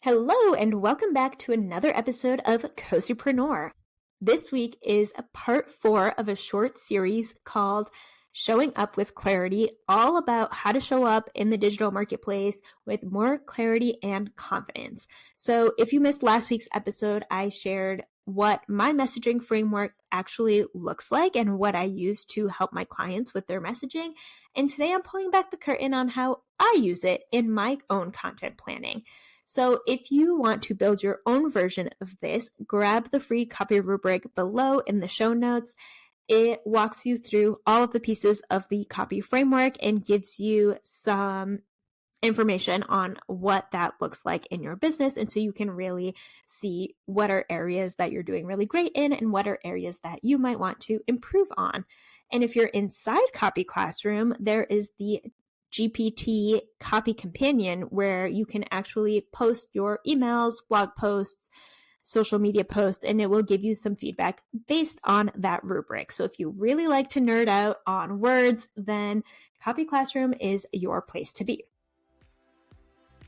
Hello, and welcome back to another episode of Cozypreneur. This week is a part 4 of a short series called Showing Up with Clarity, all about how to show up in the digital marketplace with more clarity and confidence. So if you missed last week's episode, I shared what my messaging framework actually looks like and what I use to help my clients with their messaging. And today I'm pulling back the curtain on how I use it in my own content planning. So if you want to build your own version of this, grab the free copy rubric below in the show notes. It walks you through all of the pieces of the copy framework and gives you some information on what that looks like in your business. And so you can really see what are areas that you're doing really great in and what are areas that you might want to improve on. And if you're inside Copy Classroom, there is the GPT Copy Companion where you can actually post your emails, blog posts, social media posts, and it will give you some feedback based on that rubric. So if you really like to nerd out on words, then Copy Classroom is your place to be.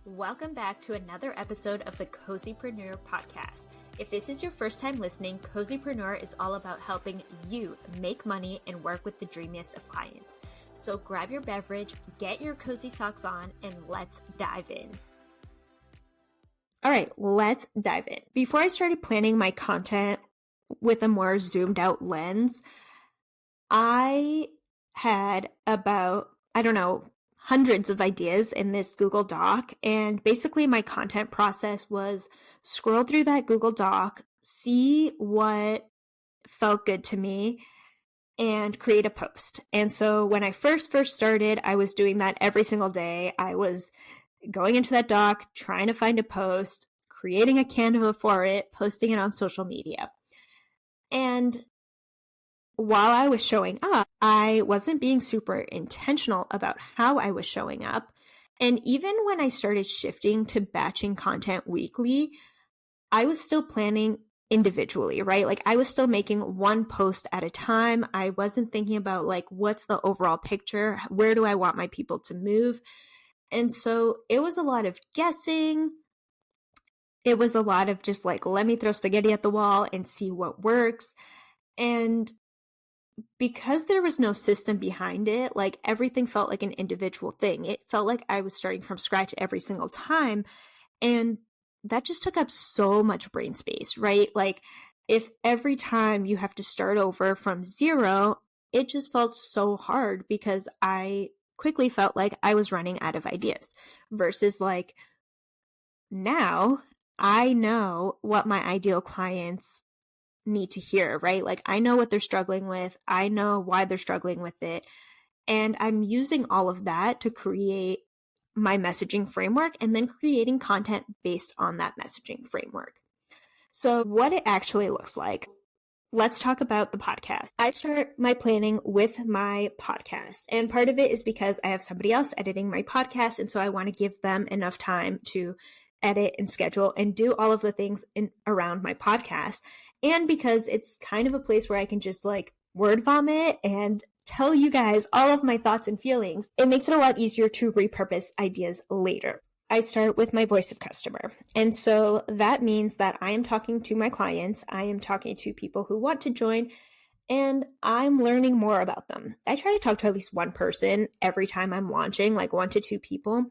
Welcome back to another episode of the Cozypreneur podcast. If this is your first time listening, Cozypreneur is all about helping you make money and work with the dreamiest of clients. So grab your beverage, get your cozy socks on, and let's dive in. All right, let's dive in. Before I started planning my content with a more zoomed out lens, I had about, hundreds of ideas in this Google Doc. And basically my content process was scroll through that Google Doc, see what felt good to me, and create a post. And so when I first started, I was doing that every single day. I was going into that doc, trying to find a post, creating a Canva for it, posting it on social media. And while I was showing up, I wasn't being super intentional about how I was showing up. And even when I started shifting to batching content weekly, I was still planning individually, right? Like I was still making one post at a time. I wasn't thinking about what's the overall picture? Where do I want my people to move? And so it was a lot of guessing. It was a lot of just let me throw spaghetti at the wall and see what works. And because there was no system behind it, everything felt like an individual thing. It felt like I was starting from scratch every single time. And that just took up so much brain space, right? If every time you have to start over from zero, it just felt so hard because I quickly felt like I was running out of ideas versus now I know what my ideal clients need to hear, right? I know what they're struggling with. I know why they're struggling with it. And I'm using all of that to create my messaging framework and then creating content based on that messaging framework. So what it actually looks like, let's talk about the podcast. I start my planning with my podcast. And part of it is because I have somebody else editing my podcast. And so I want to give them enough time to edit and schedule and do all of the things around my podcast. And because it's kind of a place where I can just word vomit and tell you guys all of my thoughts and feelings, it makes it a lot easier to repurpose ideas later. I start with my voice of customer. And so that means that I am talking to my clients, I am talking to people who want to join, and I'm learning more about them. I try to talk to at least one person every time I'm launching, 1 to 2 people.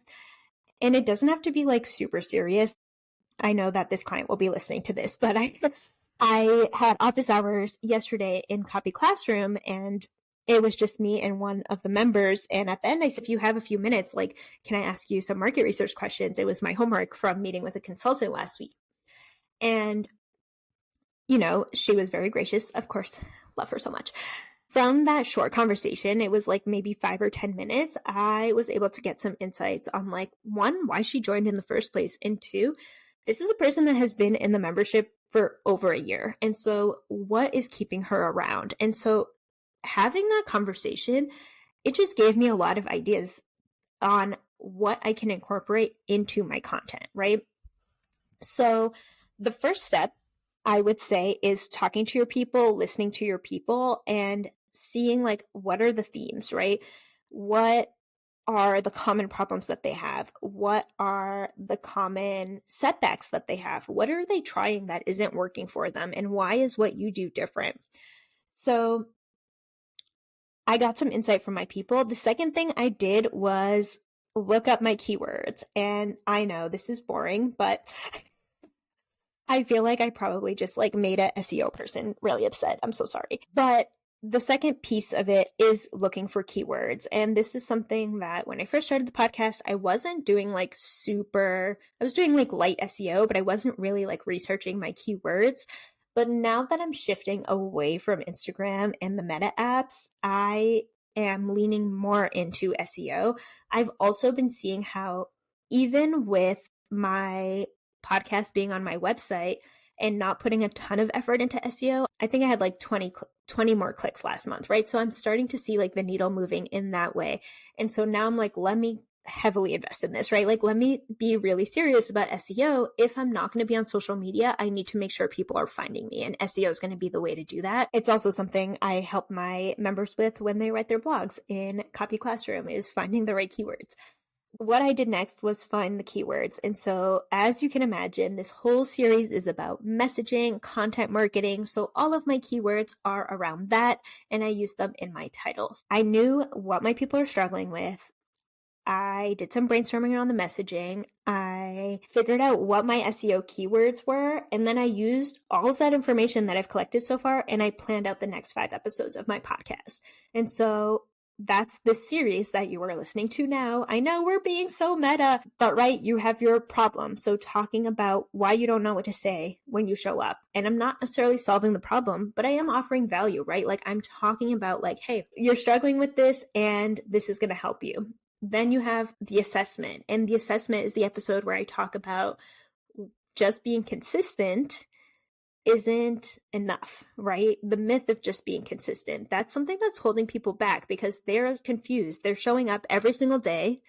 And it doesn't have to be super serious. I know that this client will be listening to this, but I had office hours yesterday in Copy Classroom, and it was just me and one of the members. And at the end, I said, if you have a few minutes, can I ask you some market research questions? It was my homework from meeting with a consultant last week. And, she was very gracious. Of course, love her so much. From that short conversation, it was maybe 5 or 10 minutes. I was able to get some insights on 1, why she joined in the first place, and 2, this is a person that has been in the membership for over a year. And so what is keeping her around? And so having that conversation, it just gave me a lot of ideas on what I can incorporate into my content, right? So the first step, I would say, is talking to your people, listening to your people, and seeing what are the themes, right? What are the common problems that they have? What are the common setbacks that they have? What are they trying that isn't working for them? And why is what you do different? So I got some insight from my people. The second thing I did was look up my keywords. And I know this is boring, but I feel like I probably just like made a SEO person really upset. I'm so sorry. But the second piece of it is looking for keywords. And this is something that when I first started the podcast, I wasn't doing like I was doing like light SEO, but I wasn't really like researching my keywords. But now that I'm shifting away from Instagram and the Meta apps, I am leaning more into SEO. I've also been seeing how even with my podcast being on my website and not putting a ton of effort into SEO, I think I had like 20 more clicks last month, right? So I'm starting to see like the needle moving in that way. And so now I'm like, let me heavily invest in this, right? Like, let me be really serious about SEO. If I'm not going to be on social media, I need to make sure people are finding me, and SEO is going to be the way to do that. It's also something I help my members with when they write their blogs in Copy Classroom, is finding the right keywords. What I did next was find the keywords. And so, as you can imagine, this whole series is about messaging, content marketing. So all of my keywords are around that, and I use them in my titles. I knew what my people are struggling with. I did some brainstorming around the messaging. I figured out what my SEO keywords were, and then I used all of that information that I've collected so far, and I planned out the next 5 episodes of my podcast. And so that's the series that you are listening to now. I know we're being so meta, but right, you have your problem. So talking about why you don't know what to say when you show up. And I'm not necessarily solving the problem, but I am offering value, right? Like, I'm talking about like, hey, you're struggling with this and this is going to help you. Then you have the assessment, and the assessment is the episode where I talk about just being consistent isn't enough, right? The myth of just being consistent. That's something that's holding people back because they're confused. They're showing up every single day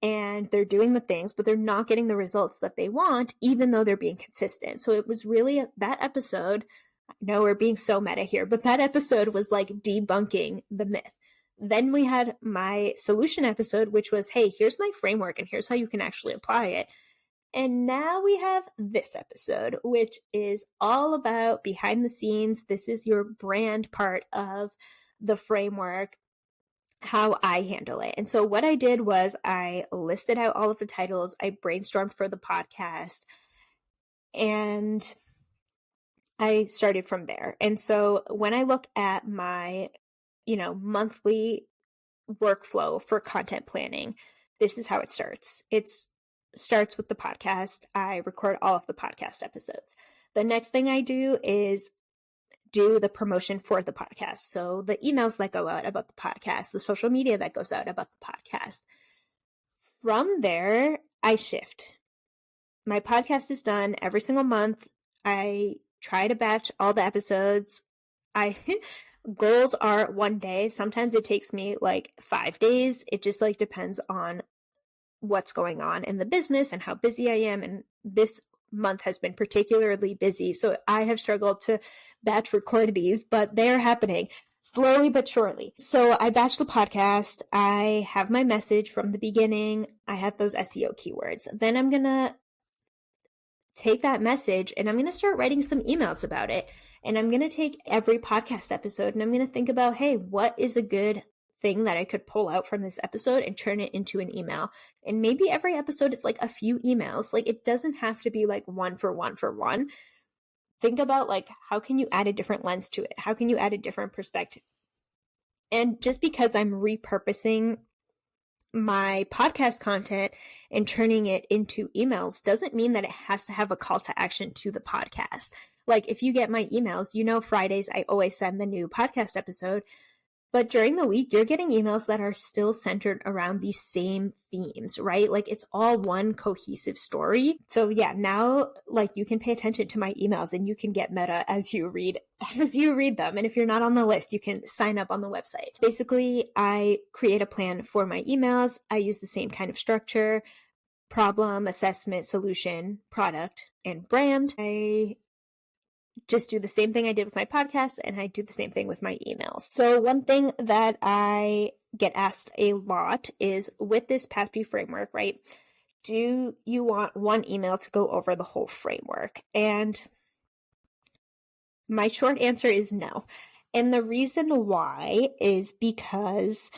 and they're doing the things, but they're not getting the results that they want, even though they're being consistent. So it was really that episode. I know we're being so meta here, but that episode was like debunking the myth. Then we had my solution episode, which was, hey, here's my framework and here's how you can actually apply it. And now we have this episode, which is all about behind the scenes. This is your brand part of the framework, how I handle it. And so what I did was I listed out all of the titles. I brainstormed for the podcast and I started from there. And so when I look at my, monthly workflow for content planning, this is how it starts. It starts with the podcast. I record all of the podcast episodes. The next thing I do is do the promotion for the podcast. So the emails that go out about the podcast, the social media that goes out about the podcast. From there, I shift. My podcast is done every single month. I try to batch all the episodes. Goals are 1 day. Sometimes it takes me like 5 days. It just like depends on what's going on in the business and how busy I am. And this month has been particularly busy. So I have struggled to batch record these, but they're happening slowly but surely. So I batch the podcast. I have my message from the beginning. I have those SEO keywords. Then I'm going to take that message and I'm going to start writing some emails about it. And I'm going to take every podcast episode and I'm going to think about, hey, what is a good thing that I could pull out from this episode and turn it into an email? And maybe every episode is like a few emails. Like, it doesn't have to be like one for one. Think about like, how can you add a different lens to it? How can you add a different perspective? And just because I'm repurposing my podcast content and turning it into emails doesn't mean that it has to have a call to action to the podcast. Like, if you get my emails, Fridays, I always send the new podcast episode. But during the week, you're getting emails that are still centered around these same themes, right? Like, it's all one cohesive story. So yeah, now like you can pay attention to my emails and you can get meta as you read them. And if you're not on the list, you can sign up on the website. Basically, I create a plan for my emails. I use the same kind of structure: problem, assessment, solution, product, and brand. I just do the same thing I did with my podcast, and I do the same thing with my emails. So one thing that I get asked a lot is, with this PASP framework, right? Do you want one email to go over the whole framework? And my short answer is no. And the reason why is because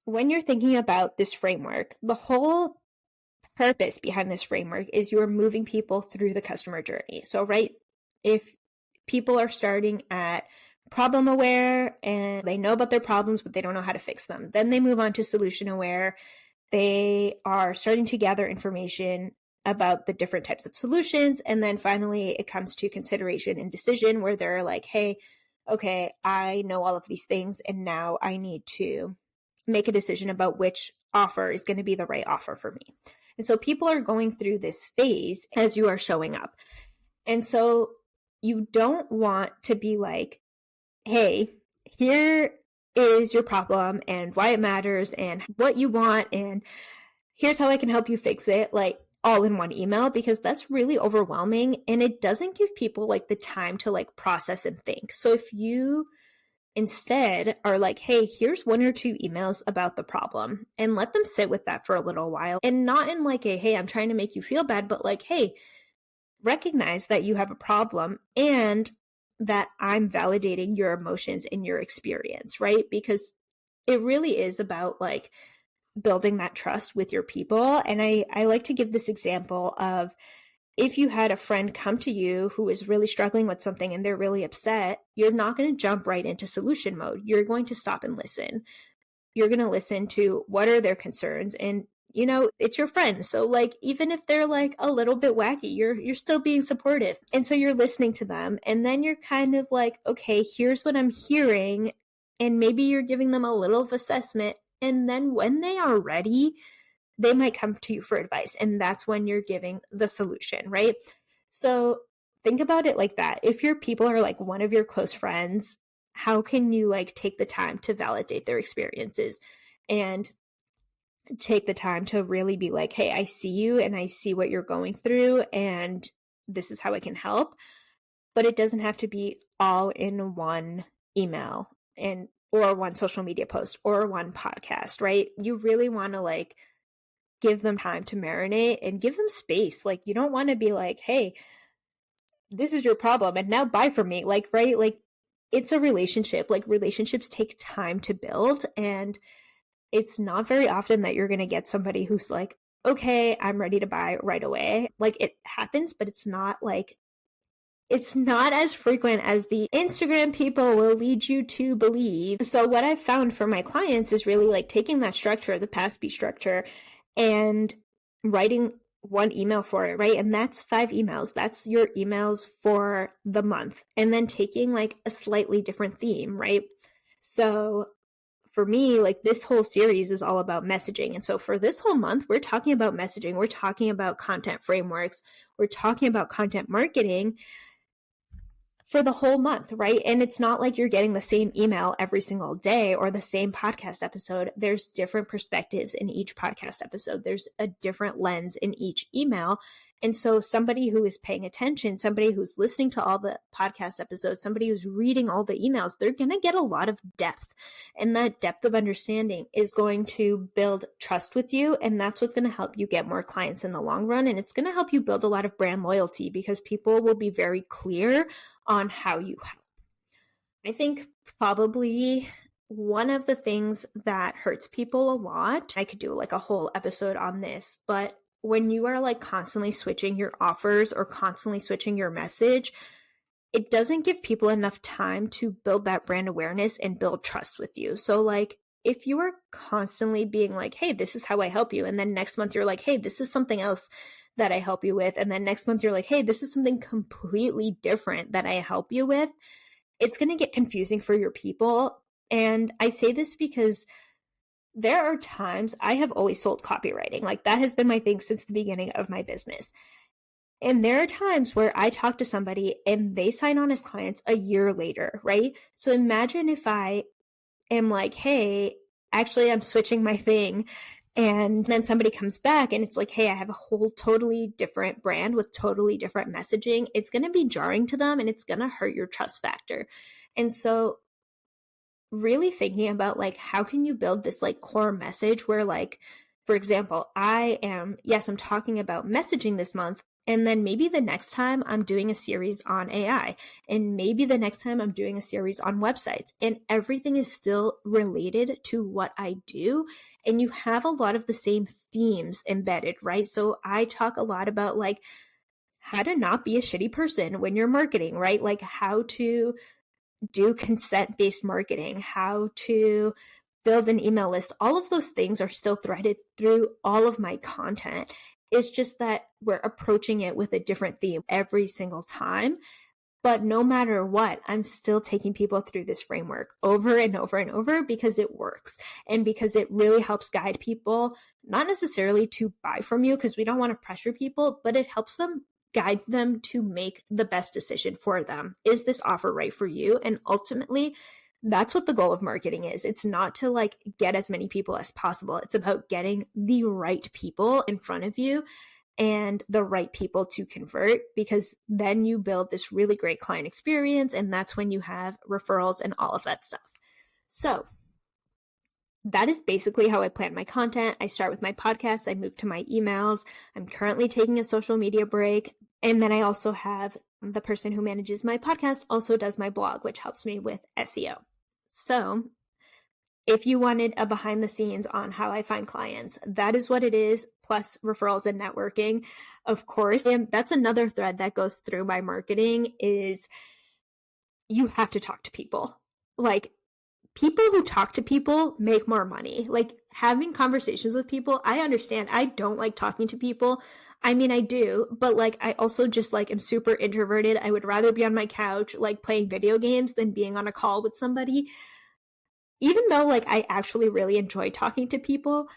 when you're thinking about this framework, the whole purpose behind this framework is you're moving people through the customer journey. So, right, if people are starting at problem aware and they know about their problems, but they don't know how to fix them, then they move on to solution aware. They are starting to gather information about the different types of solutions. And then finally, it comes to consideration and decision, where they're like, hey, okay, I know all of these things, and now I need to make a decision about which offer is going to be the right offer for me. And so people are going through this phase as you are showing up. And so you don't want to be like, hey, here is your problem and why it matters and what you want, and here's how I can help you fix it, like all in one email, because that's really overwhelming and it doesn't give people like the time to like process and think. So if you instead are like, hey, here's one or two emails about the problem, and let them sit with that for a little while, and not in like a, hey, I'm trying to make you feel bad, but like, hey, recognize that you have a problem and that I'm validating your emotions and your experience, right? Because it really is about like building that trust with your people. And I like to give this example of, if you had a friend come to you who is really struggling with something and they're really upset, you're not going to jump right into solution mode. You're going to stop and listen. You're going to listen to what are their concerns, and it's your friend. So like, even if they're like a little bit wacky, you're still being supportive. And so you're listening to them, and then you're kind of like, okay, here's what I'm hearing. And maybe you're giving them a little of assessment. And then when they are ready, they might come to you for advice. And that's when you're giving the solution, right? So think about it like that. If your people are like one of your close friends, how can you like take the time to validate their experiences and take the time to really be like, hey, I see you and I see what you're going through, and this is how I can help. But it doesn't have to be all in one email or one social media post or one podcast, right? You really want to like give them time to marinate and give them space. Like, you don't want to be like, hey, this is your problem and now buy from me. Like, right? Like, it's a relationship. Like, relationships take time to build, and it's not very often that you're going to get somebody who's like, okay, I'm ready to buy right away. Like, it happens, but it's not as frequent as the Instagram people will lead you to believe. So what I've found for my clients is really like taking that structure, the PASP structure, and writing one email for it, right? And that's 5 emails. That's your emails for the month. And then taking like a slightly different theme, right? So for me, like, this whole series is all about messaging. And so for this whole month, we're talking about messaging. We're talking about content frameworks. We're talking about content marketing for the whole month, right? And it's not like you're getting the same email every single day or the same podcast episode. There's different perspectives in each podcast episode. There's a different lens in each email. And so somebody who is paying attention, somebody who's listening to all the podcast episodes, somebody who's reading all the emails, they're going to get a lot of depth. And that depth of understanding is going to build trust with you. And that's what's going to help you get more clients in the long run. And it's going to help you build a lot of brand loyalty, because people will be very clear on how you help. I think probably one of the things that hurts people a lot, I could do like a whole episode on this, but when you are like constantly switching your offers or constantly switching your message, it doesn't give people enough time to build that brand awareness and build trust with you. So like, if you are constantly being like, hey, this is how I help you, and then next month you're like, hey, this is something else that I help you with, and then next month you're like, hey, this is something completely different that I help you with, it's going to get confusing for your people. And I say this because there are times I have always sold copywriting. Like, that has been my thing since the beginning of my business. And there are times where I talk to somebody and they sign on as clients a year later, right? So imagine if I am like, hey, actually I'm switching my thing. And then somebody comes back and it's like, hey, I have a whole totally different brand with totally different messaging. It's going to be jarring to them and it's going to hurt your trust factor. And so really thinking about like, how can you build this like core message where like, for example, I'm talking about messaging this month. And then maybe the next time I'm doing a series on AI, and maybe the next time I'm doing a series on websites, and everything is still related to what I do. And you have a lot of the same themes embedded, right? So I talk a lot about like how to not be a shitty person when you're marketing, right? Like how to do consent-based marketing, how to build an email list. All of those things are still threaded through all of my content. It's just that we're approaching it with a different theme every single time. But no matter what, I'm still taking people through this framework over and over and over because it works and because it really helps guide people, not necessarily to buy from you because we don't want to pressure people, but it helps them guide them to make the best decision for them. Is this offer right for you? And ultimately, that's what the goal of marketing is. It's not to like get as many people as possible. It's about getting the right people in front of you and the right people to convert, because then you build this really great client experience. And that's when you have referrals and all of that stuff. So that is basically how I plan my content. I start with my podcast. I move to my emails. I'm currently taking a social media break. And then I also have the person who manages my podcast also does my blog, which helps me with SEO. So if you wanted a behind the scenes on how I find clients, that is what it is, plus referrals and networking, of course. And that's another thread that goes through my marketing is you have to talk to people. Like, people who talk to people make more money. Like, having conversations with people, I understand. I don't like talking to people. I mean, I do, but like, I also just like am super introverted. I would rather be on my couch, like playing video games than being on a call with somebody. Even though like I actually really enjoy talking to people,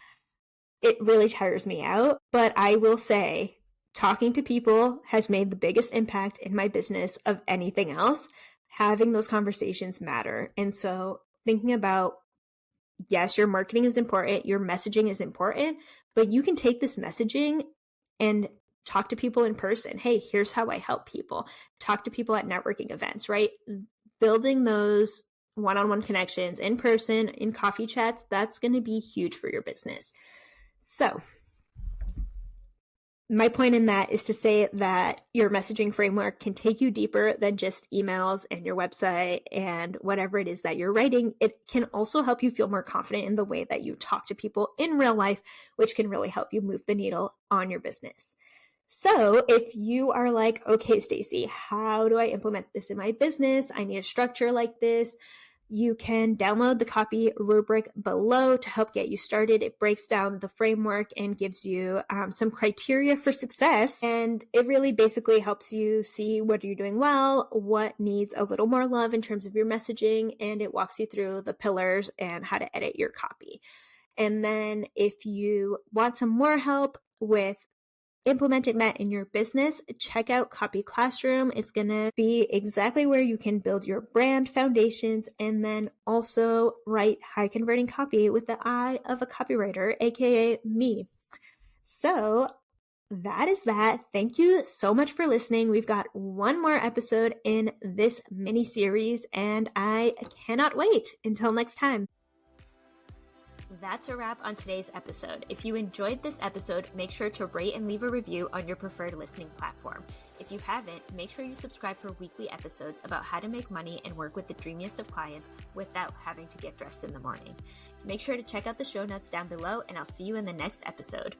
it really tires me out. But I will say talking to people has made the biggest impact in my business of anything else. Having those conversations matter. And so thinking about, yes, your marketing is important, your messaging is important, but you can take this messaging and talk to people in person. Hey, here's how I help people. Talk to people at networking events, right? Building those one-on-one connections in person, in coffee chats, that's going to be huge for your business. So my point in that is to say that your messaging framework can take you deeper than just emails and your website and whatever it is that you're writing. It can also help you feel more confident in the way that you talk to people in real life, which can really help you move the needle on your business. So if you are like, okay, Stacy, how do I implement this in my business? I need a structure like this. You can download the copy rubric below to help get you started. It breaks down the framework and gives you some criteria for success. And it really basically helps you see what you're doing well, what needs a little more love in terms of your messaging, and it walks you through the pillars and how to edit your copy. And then if you want some more help with implementing that in your business, check out Copy Classroom. It's going to be exactly where you can build your brand foundations and then also write high converting copy with the eye of a copywriter, aka me. So that is that. Thank you so much for listening. We've got one more episode in this mini series and I cannot wait until next time. That's a wrap on today's episode. If you enjoyed this episode, make sure to rate and leave a review on your preferred listening platform. If you haven't, make sure you subscribe for weekly episodes about how to make money and work with the dreamiest of clients without having to get dressed in the morning. Make sure to check out the show notes down below, and I'll see you in the next episode.